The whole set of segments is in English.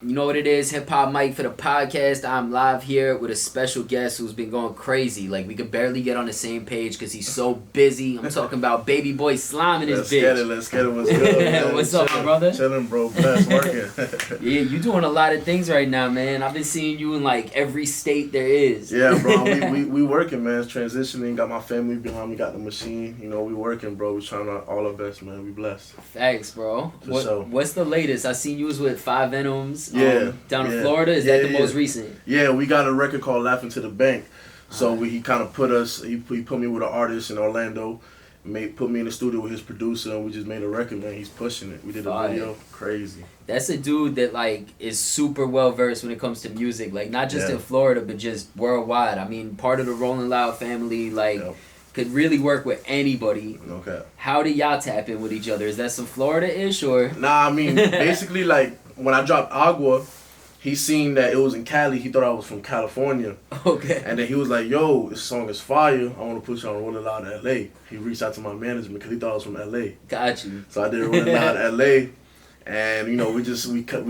You know what it is, Hip Hop Mike for the podcast. I'm live here with a special guest who's been going crazy. Like, we could barely get on the same page because he's so busy. I'm talking about BabyBoySlimee and his bitch. Let's get it. What's good, man? What's up, my brother? Chilling, bro. Blessed, working. Yeah, you doing a lot of things right now, man. I've been seeing you in, like, every state there is. Yeah, bro. We working, man. It's transitioning. Got my family behind me. Got the machine. You know, we working, bro. We trying all our best, man. We blessed. Thanks, bro. Sure. What's the latest? I seen you was with Five Venoms. Yeah. Down in Florida. Is that the most recent? Yeah, we got a record called "Laughing to the Bank." So he kind of put us. He put me with an artist in Orlando. Put me in the studio with his producer, and we just made a record, man. He's pushing it. We did a video, crazy. That's a dude that like is super well versed when it comes to music, like not just in Florida, but just worldwide. I mean, part of the Rolling Loud family, like could really work with anybody. Okay. How do y'all tap in with each other? Is that some Florida-ish or? Nah, I mean, basically, like when I dropped Agua, he seen that it was in Cali. He thought I was from California. Okay. And then he was like, yo, this song is fire. I want to put you on Rolling Loud LA. He reached out to my management because he thought I was from LA. Got you. So I did Rolling Loud LA. And, you know, we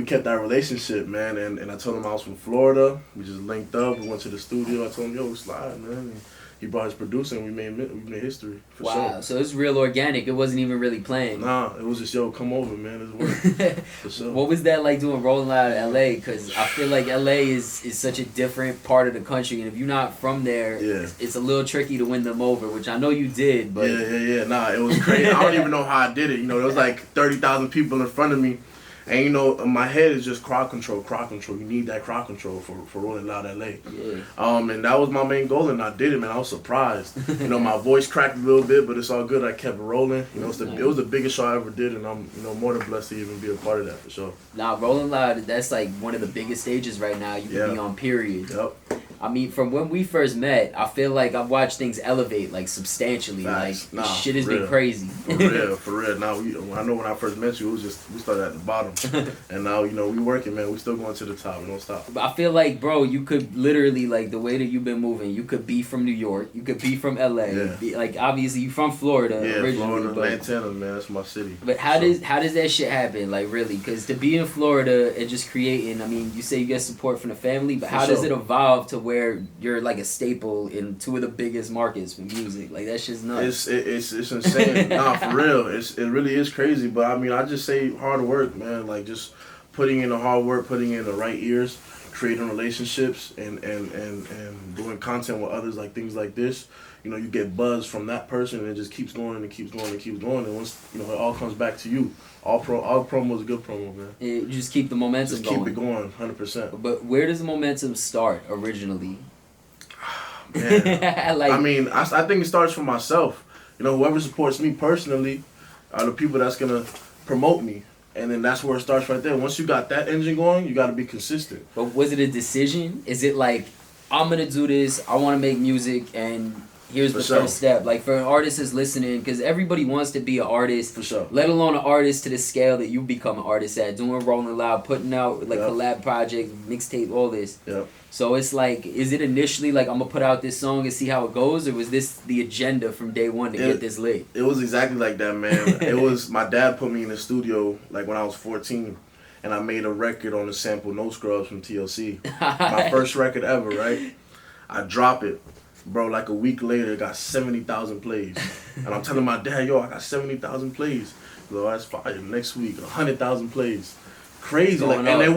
kept that relationship, man. And I told him I was from Florida. We just linked up. We went to the studio. I told him, yo, slide, man. And he brought his producer and we made history, for sure. Wow, so it's real organic. It wasn't even really planned. Nah, it was just, yo, come over, man. It's work. For sure. What was that like doing Rolling Loud in LA? Because I feel like LA is such a different part of the country. And if you're not from there, it's a little tricky to win them over, which I know you did. But Yeah. Nah, it was crazy. I don't even know how I did it. You know, there was like 30,000 people in front of me. And, you know, my head is just crowd control. You need that crowd control for Rolling Loud LA. Yeah. And that was my main goal, and I did it, man. I was surprised. You know, my voice cracked a little bit, but it's all good. I kept rolling. You know, it was the biggest show I ever did, and I'm, you know, more than blessed to even be a part of that, for sure. Nah, Rolling Loud, that's like one of the biggest stages right now you can be on, period. Yep. I mean, from when we first met, I feel like I've watched things elevate, like, substantially. Facts. Like, shit has been crazy. For real. Now, I know when I first met you, it was just, we started at the bottom. And now, you know, we working, man. We still going to the top. We don't stop. But I feel like, bro, you could literally, like, the way that you've been moving, you could be from New York. You could be from L.A. Yeah. Like, obviously, you from Florida originally. Florida, Lantana, man. That's my city. But how does that shit happen, like, really? Because to be in Florida and just creating, I mean, you say you get support from the family, but how does it evolve to where you're like a staple in two of the biggest markets for music? Like, that shit's nuts. It's insane. Nah, for real. It really is crazy. But I mean, I just say hard work, man. Like, just putting in the hard work, putting in the right ears, creating relationships, and doing content with others, like things like this. You know, you get buzz from that person, and it just keeps going and keeps going and keeps going. And once, you know, it all comes back to you. All promo is a good promo, man. You just keep the momentum going. Keep it going, 100%. But where does the momentum start originally? Man. Like, I mean, I think it starts from myself. You know, whoever supports me personally are the people that's going to promote me. And then that's where it starts right there. Once you got that engine going, you got to be consistent. But was it a decision? Is it like, I'm going to do this, I want to make music, and here's the first step? Like, for an artist that's listening, because everybody wants to be an artist, for sure, let alone an artist to the scale that you become an artist at, doing Rolling Loud, putting out like collab projects, mixtape, all this. So it's like, is it initially like, I'm going to put out this song and see how it goes, or was this the agenda from day one to get this lit? It was exactly like that, man. It was, my dad put me in the studio like when I was 14, and I made a record on the sample No Scrubs from TLC. My first record ever, right? I drop it. Bro, like a week later, it got 70,000 plays. And I'm telling my dad, yo, I got 70,000 plays. So that's fire. Next week, 100,000 plays. Crazy. Like, and it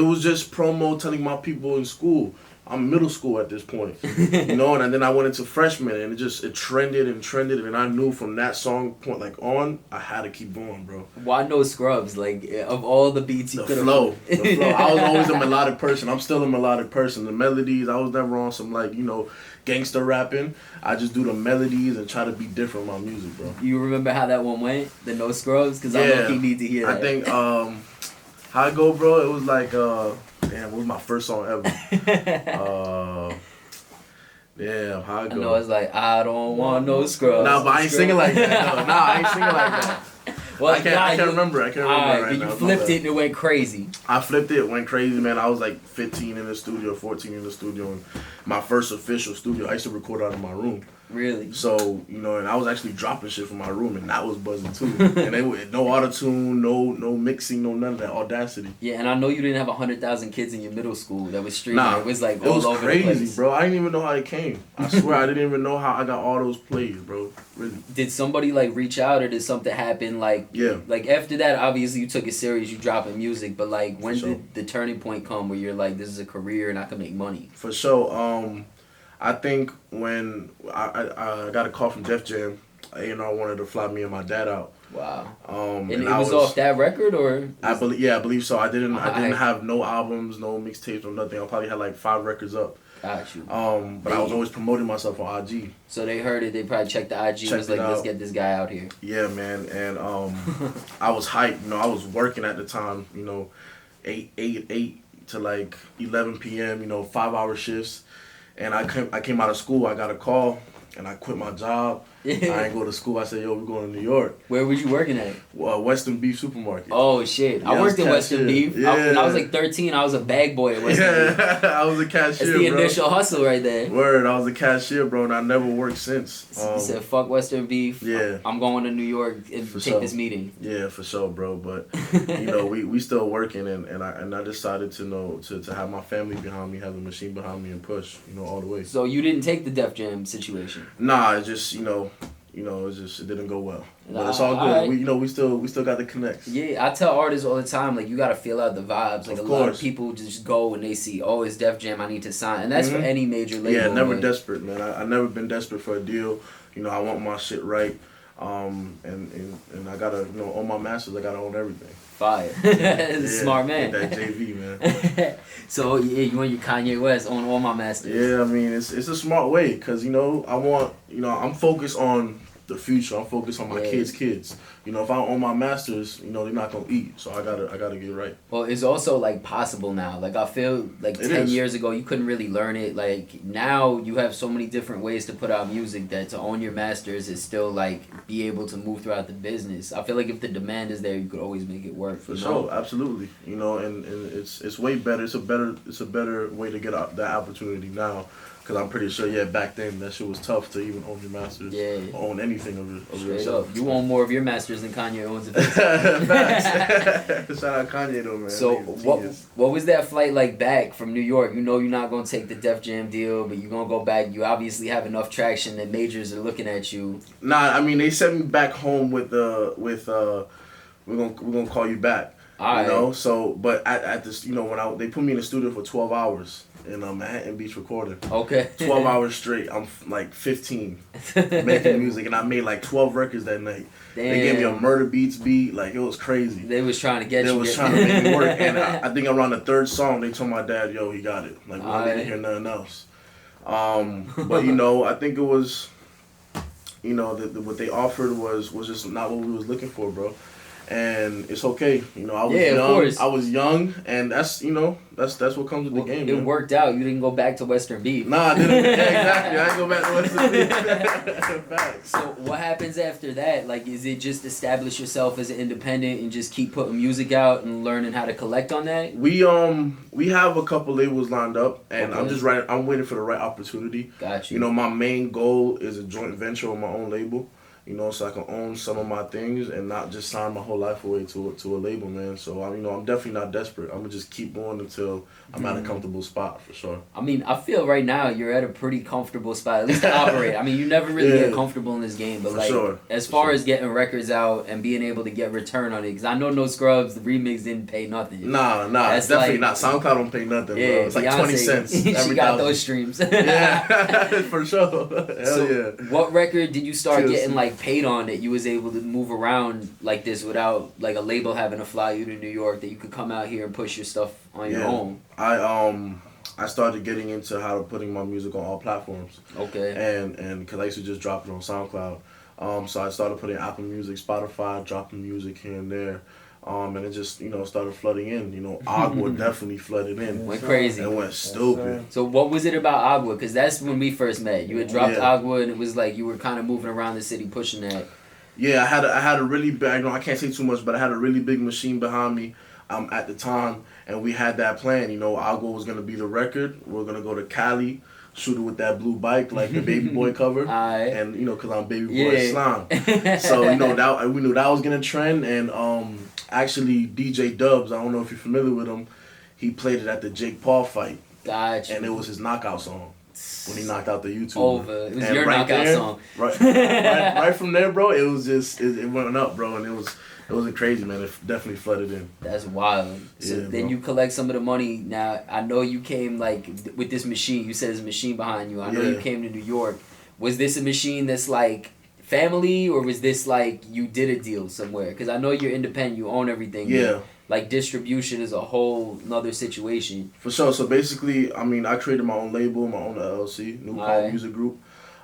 was just promo telling my people in school. I'm middle school at this point. You know, and then I went into freshman, and it trended, and I knew from that song point on, I had to keep going, bro. Why No Scrubs? Like, of all the beats you could have... The flow. I was always a melodic person. I'm still a melodic person. The melodies, I was never on some, like, you know, gangster rapping. I just do the melodies and try to be different with my music, bro. You remember how that one went? The No Scrubs? Because I low-key need to hear that. I think, how it go, bro? It was like, damn, it was my first song ever. Yeah, how it go? I know, it's like, I don't want no scrubs. Nah, but I ain't singing like that. I ain't singing like that. Well, I can't remember. I can't remember right now. You flipped it and it went crazy. I flipped it. It went crazy, man. I was like 15 in the studio, 14 in the studio, and my first official studio. I used to record out of my room. Really? So, you know, and I was actually dropping shit from my room, and that was buzzing too. And they were no auto-tune, no mixing, no none of that. Audacity. Yeah, and I know you didn't have 100,000 kids in your middle school that was streaming. Nah, it was like it was all over crazy, the place. bro. I didn't even know how it came. I swear, I didn't even know how I got all those plays, bro. Really. Did somebody like reach out, or did something happen? Like, yeah. Like after that, obviously you took it serious. You dropping music, but like, when did the turning point come where you're like, this is a career and I can make money? For sure. I think when I got a call from Def Jam, A&R wanted to fly me and my dad out. Wow. And it was off that record, or I believe so. I didn't have no albums, no mixtapes, or nothing. I probably had like 5 records up. Got you. But I was always promoting myself on IG. So they heard it. They probably checked the IG. Was like, let's get this guy out here. Yeah, man. And I was hyped. You know, I was working at the time. You know, 8 to like 11 p.m. You know, 5-hour shifts. And I came out of school. I got a call, and I quit my job. I ain't go to school. I said, yo, we're going to New York. Where was you working at? Western Beef Supermarket. Oh, shit. I worked at Western Beef. Yeah. When I was like 13, I was a bag boy at Western Beef. I was a cashier, That's the initial hustle right there. Word, I was a cashier, bro, and I never worked since. You said, fuck Western Beef. Yeah. I'm going to New York and take this meeting. Yeah, for sure, bro. But, you know, we still working, and I decided to have my family behind me, have the machine behind me, and push, you know, all the way. So you didn't take the Def Jam situation? Nah, it just, it didn't go well. But it's all good. Right. We still got the connects. Yeah, I tell artists all the time, like, you gotta feel out the vibes. Like, lot of people just go and they see, oh, it's Def Jam, I need to sign. And that's for any major label. Yeah, never desperate, man. I never been desperate for a deal. You know, I want my shit right. And I gotta, own my masters. I gotta own everything. Fire. Smart man. That JV, man. So, yeah, you and your Kanye West own all my masters. Yeah, I mean, it's a smart way, because, I'm focused on the future. I'm focused on my kids. You know, if I don't own my masters, they're not gonna eat. So I gotta get right. Well, it's also like possible now. Like, I feel like 10 years ago you couldn't really learn it. Like, now you have so many different ways to put out music that to own your masters is still like be able to move throughout the business. I feel like if the demand is there, you could always make it work. For sure, absolutely. And it's way better. It's a better way to get that opportunity now. Because I'm pretty sure, back then that shit was tough to even own your masters. Yeah. Or own anything of yourself. You own more of your masters than Kanye owns of his. Facts. Shout out Kanye though, man. So what was that flight like back from New York? You know you're not going to take the Def Jam deal, but you're going to go back. You obviously have enough traction that majors are looking at you. Nah, I mean, they sent me back home with we're gonna call you back. All right. So, but at this, when they put me in the studio for 12 hours. In Manhattan Beach recording. Okay. 12 hours straight. I'm like 15 making music, and I made like 12 records that night. Damn. They gave me a Murder Beats beat. Like, it was crazy. They was trying to get you. They was trying to make me work. And I think around the 3rd song, they told my dad, yo, he got it. Like, we didn't hear nothing else. But, I think it was, what they offered was just not what we was looking for, bro. And it's okay. I was young. Of course. I was young, and that's that's what comes with the game. It worked out. You didn't go back to Western Beef. Nah, I didn't. Exactly. I didn't go back to Western Beef. So what happens after that? Like, is it just establish yourself as an independent and just keep putting music out and learning how to collect on that? We have a couple labels lined up, and I'm waiting for the right opportunity. Got you. My main goal is a joint venture on my own label. So I can own some of my things and not just sign my whole life away to a label, man. So, I'm definitely not desperate. I'm going to just keep going until I'm at a comfortable spot, for sure. I mean, I feel right now you're at a pretty comfortable spot, at least to operate. I mean, you never really get comfortable in this game, but as far as getting records out and being able to get return on it, because I know No Scrubs, the remix didn't pay nothing. Nah, that's definitely not. SoundCloud don't pay nothing, bro. It's like Beyonce, 20 cents. She got those streams. Yeah, for sure. Hell yeah. What record did you start getting, paid on that you was able to move around like this without like a label having to fly you to New York, that you could come out here and push your stuff on your own? I started getting into how to putting my music on all platforms. Okay. And because I used to just drop it on SoundCloud. So I started putting Apple Music, Spotify, dropping music here and there. And it just, started flooding in. Agua definitely flooded in. Went crazy. It went stupid. So what was it about Agua? Because that's when we first met. You had dropped Agua, and it was like you were kind of moving around the city pushing that. Yeah, I had a really big, I can't say too much, but I had a really big machine behind me at the time. And we had that plan. Agua was going to be the record. We're going to go to Cali, shooting with that blue bike, like the Baby Boy cover. Alright. And, you know, because I'm Baby Boy Slime. So, you know, that we knew that was going to trend. And actually, DJ Dubs, I don't know if you're familiar with him, he played it at the Jake Paul fight. Gotcha. And it was his knockout song when he knocked out the YouTuber. Over. It was and your knockout there, song. Right from there, bro, it was just, it went up, bro. And it wasn't crazy, man. It definitely flooded in. That's wild. So yeah, then bro. you collect some of the money. Now, I know you came, like, with this machine. You said there's a machine behind you. I know you came to New York. Was this a machine that's, like, family, or was this, like, you did a deal somewhere? Because I know you're independent. You own everything. Yeah. But, like, distribution is a whole nother situation. For sure. So, basically, I mean, I created my own label, my own LLC, New Palm Music Group.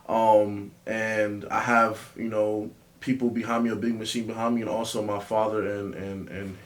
And I have, you know, people behind me, a big machine behind me, and also my father and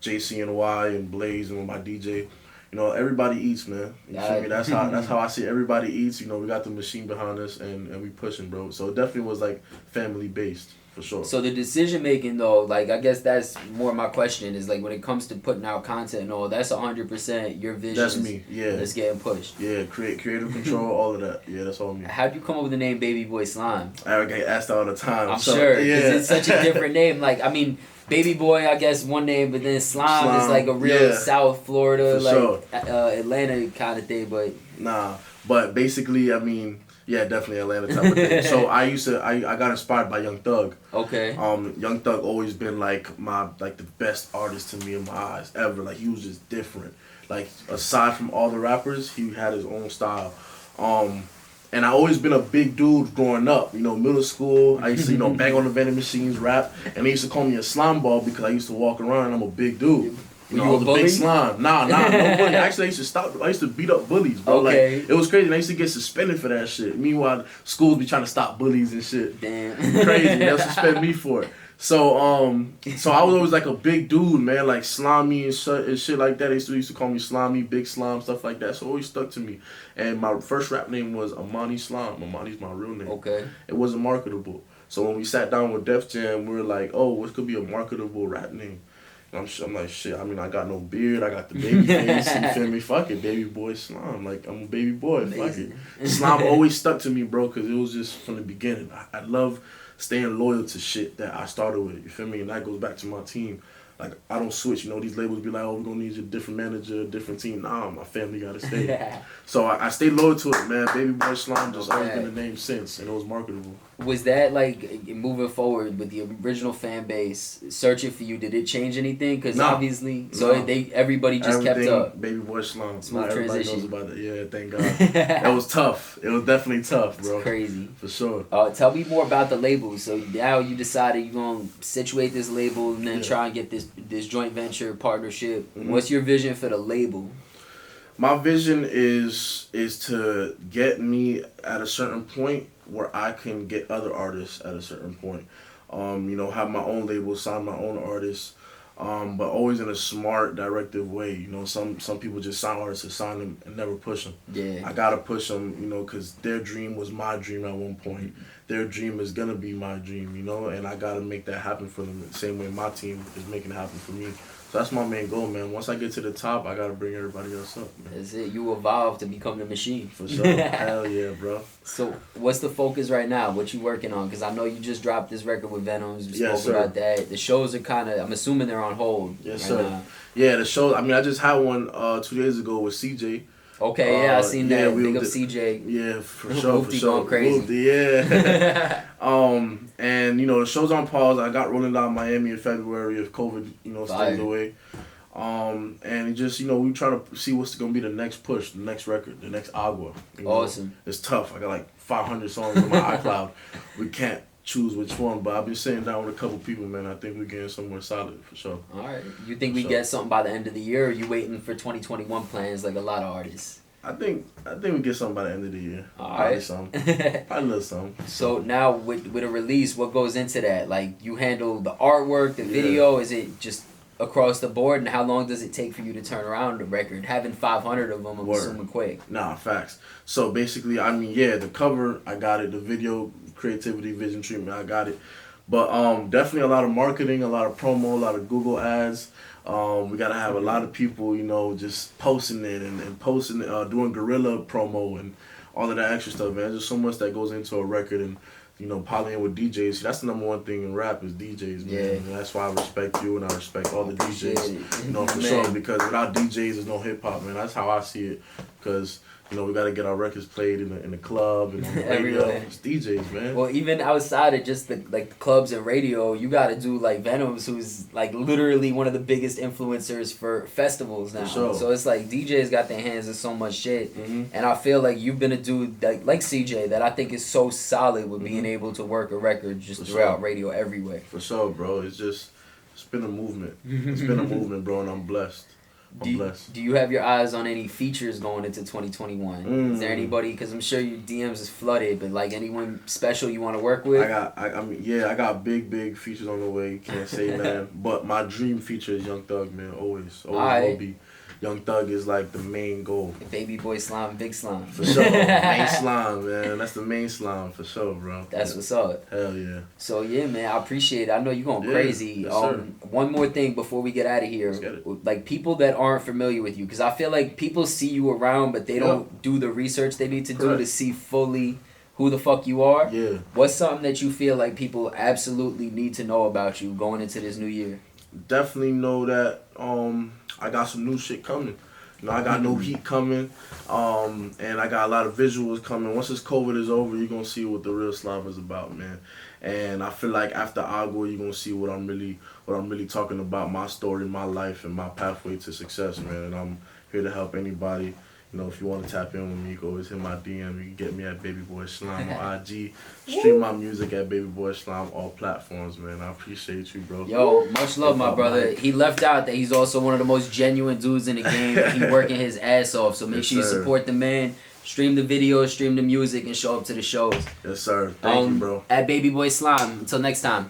JC and Y and Blaze and my DJ. You know, everybody eats, man. You feel me? That's how I see it. Everybody eats. You know, we got the machine behind us and we pushing, bro. So it definitely was like family based. For sure. So the decision making though, like I guess that's more my question is like when it comes to putting out content and all, that's 100% your vision. That's me, yeah. That's getting pushed. Yeah, creative control, all of that. Yeah, that's all me. How'd you come up with the name Baby Boy Slime? I get asked all the time. I'm sure, because yeah. it's such a different name. Like, I mean, Baby Boy, I guess one name, but then Slime is like a real South Florida, for like sure. Atlanta kind of thing, but... Nah, but basically, I mean... Yeah, definitely Atlanta type of thing. So I got inspired by Young Thug. Okay. Young Thug always been like the best artist to me in my eyes ever. Like he was just different. Like aside from all the rappers, he had his own style. And I always been a big dude growing up. You know, middle school, I used to, you know, bang on the vending machines, rap, and they used to call me a slime ball because I used to walk around and I'm a big dude. You know, I was a big slime. Nah, no bully. Actually, I used to beat up bullies, bro. Okay. Like, it was crazy. And I used to get suspended for that shit. Meanwhile, schools be trying to stop bullies and shit. Damn. Crazy. They'll suspend me for it. So I was always like a big dude, man, like slimy and shit like that. They used to call me Slimy, Big Slime, stuff like that. So it always stuck to me. And my first rap name was Amani Slime. Amani's my real name. Okay. It wasn't marketable. So when we sat down with Def Jam, we were like, oh, what could be a marketable rap name? I'm like, shit, I mean, I got no beard, I got the baby face, you feel me? Fuck it, Baby Boy Slime. Like, I'm a baby boy, Amazing. fuck it. Slime always stuck to me, bro, because it was just from the beginning. I love staying loyal to shit that I started with, you feel me? And that goes back to my team. Like, I don't switch, you know, these labels be like, oh, we're going to need a different manager, a different team. Nah, my family got to stay. So I stayed loyal to it, man. Baby Boy Slime just always been the name since, and it was marketable. Was that, like, moving forward with the original fan base, searching for you, did it change anything? Because obviously, everybody just kept up. Baby Boy Slime. Smooth everybody transition. knows about that. Yeah, thank God. That was tough. It was definitely tough, bro. It's crazy. For sure. Tell me more about the label. So now you decided you're going to situate this label and then try and get this joint venture partnership. Mm-hmm. What's your vision for the label? My vision is to get me at a certain point where I can get other artists at a certain point. You know, have my own label, sign my own artists, but always in a smart, directive way. You know, some people just sign artists to sign them and never push them. Yeah. I gotta push them, you know, because their dream was my dream at one point. Their dream is gonna be my dream, you know, and I gotta make that happen for them the same way my team is making it happen for me. So that's my main goal, man. Once I get to the top, I gotta bring everybody else up, man. That's it. You evolve to become the machine. For sure. Hell yeah, bro. So what's the focus right now? What you working on? Because I know you just dropped this record with Venoms. We spoke about that. The shows are kind of, I'm assuming they're on hold. Yes, sir. Now. Yeah, the show, I mean, I just had one 2 days ago with CJ. Okay, yeah, I seen that. Big up CJ. Yeah, for sure, for sure. Going crazy. Yeah. And, you know, the show's on pause. I got Rolling Down Miami in February if COVID, you know, stays away. And just, you know, we try to see what's going to be the next push, the next record, the next Agua. You know? Awesome. It's tough. I got like 500 songs on my iCloud. We can't choose which one, but I've been sitting down with a couple people, man. I think we're getting somewhere solid for sure. All right. You think we get something by the end of the year, or are you waiting for 2021 plans like a lot of artists? I think we get something by the end of the year. All Probably right. something. Probably a little something. So now with a release, what goes into that? Like you handle the artwork, the video. Is it just across the board? And how long does it take for you to turn around the record? Having 500 of them, I'm assuming quick. Nah, facts. So basically, I mean, yeah, the cover, I got it. The video, creativity, vision treatment, I got it. But definitely a lot of marketing, a lot of promo, a lot of Google ads. We gotta have a lot of people, you know, just posting it and posting, doing guerrilla promo and all of that extra stuff, man. There's just so much that goes into a record, and you know, polying with DJs. See, that's the number one thing in rap is DJs, man. Yeah. And that's why I respect you and I respect all the DJs. You know, for sure. Because without DJs, there's no hip hop, man. That's how I see it. Because you know, we got to get our records played in the club and on the radio. It's DJs, man. Well, even outside of just the clubs and radio, you got to do like Venom's, who's like literally one of the biggest influencers for festivals now. Sure. So it's like DJs got their hands in so much shit, and I feel like you've been a dude like CJ that I think is so solid with being able to work a record just throughout radio everywhere. For sure, bro. It's been a movement. It's been a movement, bro, and I'm blessed. Do you have your eyes on any features going into 2021? Is there anybody, because I'm sure your DMs is flooded, but like anyone special you want to work with? I got big features on the way. Can't say man, but my dream feature is Young Thug, man. Always will be. Young Thug is like the main goal. Baby boy slime, big slime. For sure. Main slime, man. That's the main slime for sure, bro. That's what's up. Hell yeah. So yeah, man, I appreciate it. I know you're going crazy. Yes, sir. One more thing before we get out of here. Let's get it. Like people that aren't familiar with you, because I feel like people see you around, but they don't do the research they need to do to see fully who the fuck you are. Yeah. What's something that you feel like people absolutely need to know about you going into this new year? Definitely know that I got some new shit coming. You know, I got no heat coming, and I got a lot of visuals coming. Once this COVID is over, you're gonna see what the real slime is about, man. And I feel like after Agua, you're gonna see what I'm really talking about, my story, my life, and my pathway to success, man. And I'm here to help anybody. You know, if you want to tap in with me, you can always hit my DM. You can get me at BabyBoySlimee on IG. Stream my music at BabyBoySlimee, all platforms, man. I appreciate you, bro. Yo, much love, my brother. He left out that he's also one of the most genuine dudes in the game. He working his ass off, so make sure you support the man. Stream the videos, stream the music, and show up to the shows. Yes, sir. Thank you, bro. At BabyBoySlimee. Until next time.